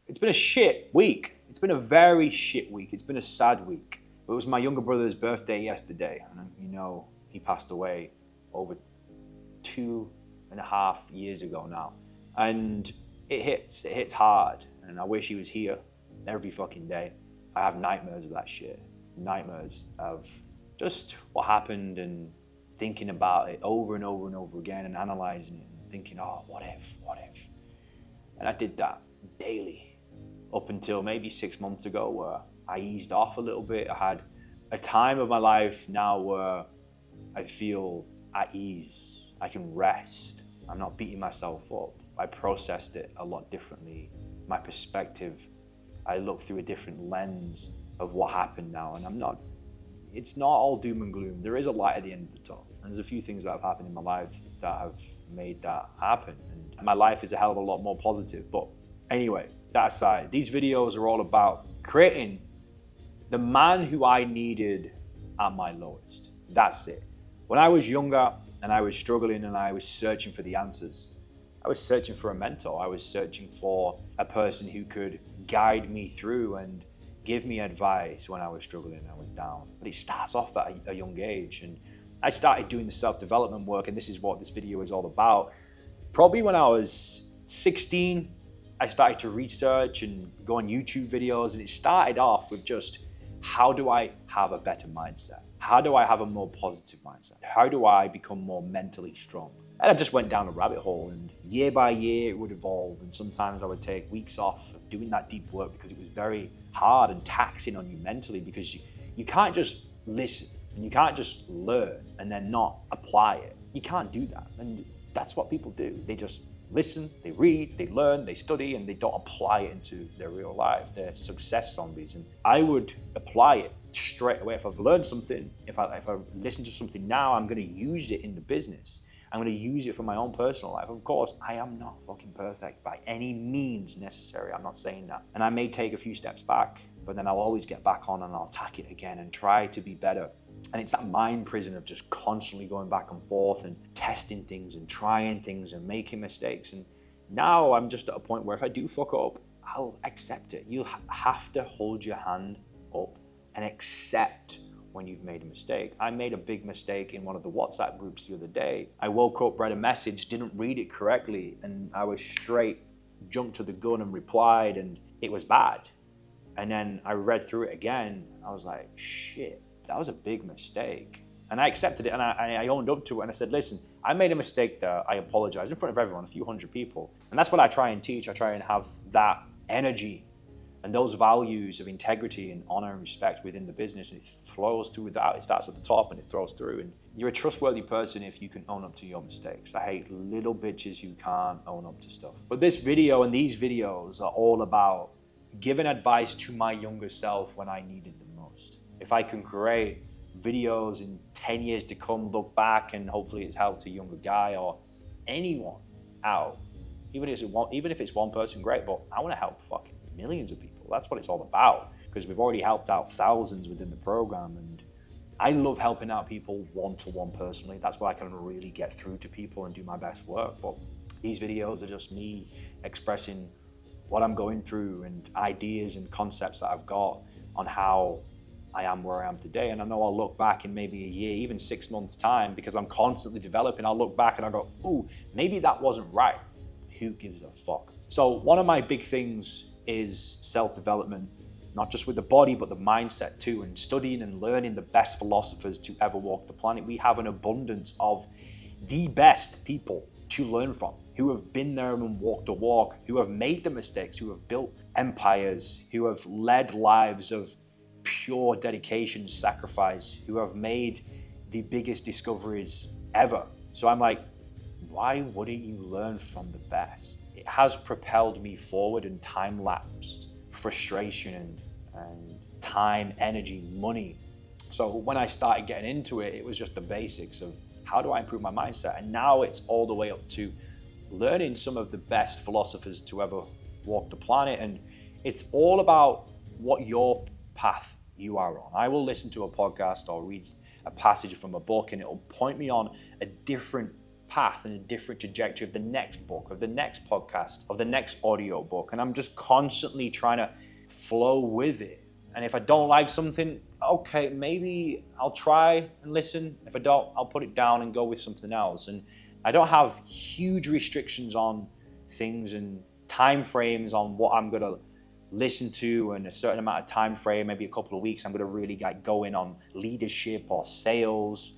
It's been a shit week. It's been a very shit week. It's been a sad week. It was my younger brother's birthday yesterday, and you know, he passed away over 2.5 years ago now. And it hits hard, and I wish he was here every fucking day. I have nightmares of that shit. Nightmares of just what happened and thinking about it over and over and over again and analyzing it and thinking, oh, what if? And I did that daily up until maybe 6 months ago where I eased off a little bit. I had a time of my life now where I feel at ease. I can rest. I'm not beating myself up. I processed it a lot differently. My perspective, I look through a different lens of what happened now, and it's not all doom and gloom. There is a light at the end of the tunnel. And there's a few things that have happened in my life that have made that happen. And my life is a hell of a lot more positive. But anyway, that aside, these videos are all about creating the man who I needed at my lowest. That's it. When I was younger and I was struggling and I was searching for the answers, I was searching for a mentor. I was searching for a person who could guide me through and give me advice when I was struggling and I was down. But it starts off at a young age. And I started doing the self-development work, and this is what this video is all about. Probably when I was 16, I started to research and go on YouTube videos, and it started off with just, how do I have a better mindset? How do I have a more positive mindset? How do I become more mentally strong? And I just went down a rabbit hole, and year by year it would evolve, and sometimes I would take weeks off of doing that deep work because it was very hard and taxing on you mentally, because you can't just listen and you can't just learn and then not apply it. You can't do that, and that's what people do. They just listen, they read, they learn, they study, and they don't apply it into their real life. They're success zombies, and I would apply it straight away. If I've learned something, if I listen to something now, I'm going to use it in the business. I'm going to use it for my own personal life. Of course, I am not fucking perfect by any means necessary. I'm not saying that. And I may take a few steps back, but then I'll always get back on and I'll attack it again and try to be better. And it's that mind prison of just constantly going back and forth and testing things and trying things and making mistakes. And now I'm just at a point where if I do fuck up, I'll accept it. You have to hold your hand up and accept when you've made a mistake. I made a big mistake in one of the WhatsApp groups the other day. I woke up, read a message, didn't read it correctly, and I was straight, jumped to the gun and replied, and it was bad. And then I read through it again. I was like, shit, that was a big mistake. And I accepted it, and I owned up to it, and I said, listen, I made a mistake there. I apologize in front of everyone, a few hundred people. And that's what I try and teach. I try and have that energy and those values of integrity and honor and respect within the business, and it flows through that. It starts at the top and it throws through. And you're a trustworthy person if you can own up to your mistakes. I hate little bitches who can't own up to stuff. But this video and these videos are all about giving advice to my younger self when I needed the most. If I can create videos in 10 years to come, look back, and hopefully it's helped a younger guy or anyone out, even if it's one person, great, but I want to help fucking millions of people. That's what it's all about, because we've already helped out thousands within the program, and I love helping out people one-to-one personally. That's why I can really get through to people and do my best work. But these videos are just me expressing what I'm going through and ideas and concepts that I've got on how I am where I am today. And I know I'll look back in maybe a year, even 6 months time, because I'm constantly developing. I'll look back and I'll go, ooh, maybe that wasn't right. Who gives a fuck? So one of my big things is self-development, not just with the body, but the mindset too, and studying and learning the best philosophers to ever walk the planet. We have an abundance of the best people to learn from, who have been there and walked the walk, who have made the mistakes, who have built empires, who have led lives of pure dedication, sacrifice, who have made the biggest discoveries ever. So I'm like, why wouldn't you learn from the best? It has propelled me forward and time-lapsed frustration and time, energy, money. So when I started getting into it, it was just the basics of how do I improve my mindset? And now it's all the way up to learning some of the best philosophers to ever walk the planet. And it's all about what your path you are on. I will listen to a podcast or read a passage from a book, and it'll point me on a different path and a different trajectory of the next book, of the next podcast, of the next audio book. And I'm just constantly trying to flow with it. And if I don't like something, okay, maybe I'll try and listen. If I don't, I'll put it down and go with something else. And I don't have huge restrictions on things and time frames on what I'm gonna listen to in a certain amount of time frame, maybe a couple of weeks. I'm gonna really get going on leadership or sales.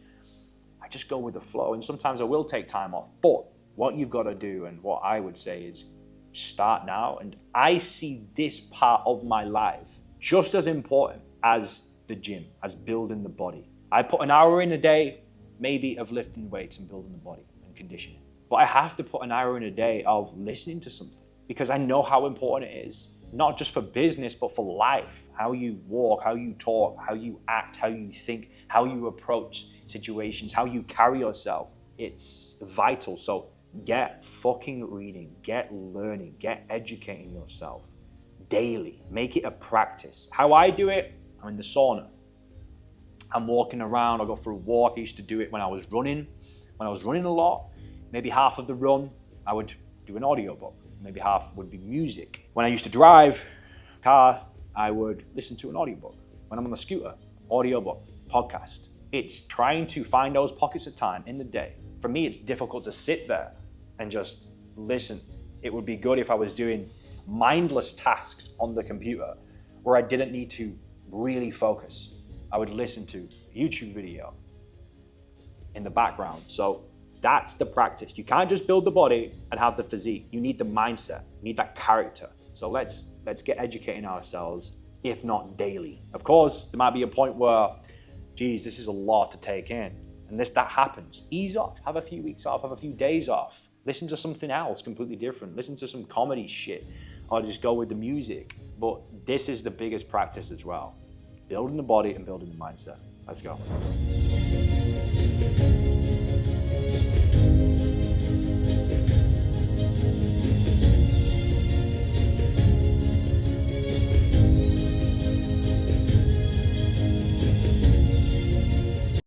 I just go with the flow, and sometimes I will take time off. But what you've got to do, and what I would say, is start now. And I see this part of my life just as important as the gym, as building the body. I put an hour in a day, maybe, of lifting weights and building the body and conditioning. But I have to put an hour in a day of listening to something, because I know how important it is, not just for business, but for life. How you walk, how you talk, how you act, how you think, how you approach situations, how you carry yourself. It's vital. So get fucking reading, get learning, get educating yourself daily. Make it a practice. How I do it, I'm in the sauna. I'm walking around, I go for a walk. I used to do it when I was running. When I was running a lot, maybe half of the run, I would do an audiobook. Maybe half would be music. When I used to drive a car, I would listen to an audiobook. When I'm on the scooter, audiobook, podcast. It's trying to find those pockets of time in the day. For me, it's difficult to sit there and just listen. It would be good if I was doing mindless tasks on the computer where I didn't need to really focus. I would listen to a YouTube video in the background. So that's the practice. You can't just build the body and have the physique. You need the mindset. You need that character. So let's get educating ourselves, if not daily. Of course, there might be a point where, geez, this is a lot to take in. And that happens. Ease off, have a few weeks off, have a few days off. Listen to something else completely different. Listen to some comedy shit, or just go with the music. But this is the biggest practice as well. Building the body and building the mindset. Let's go.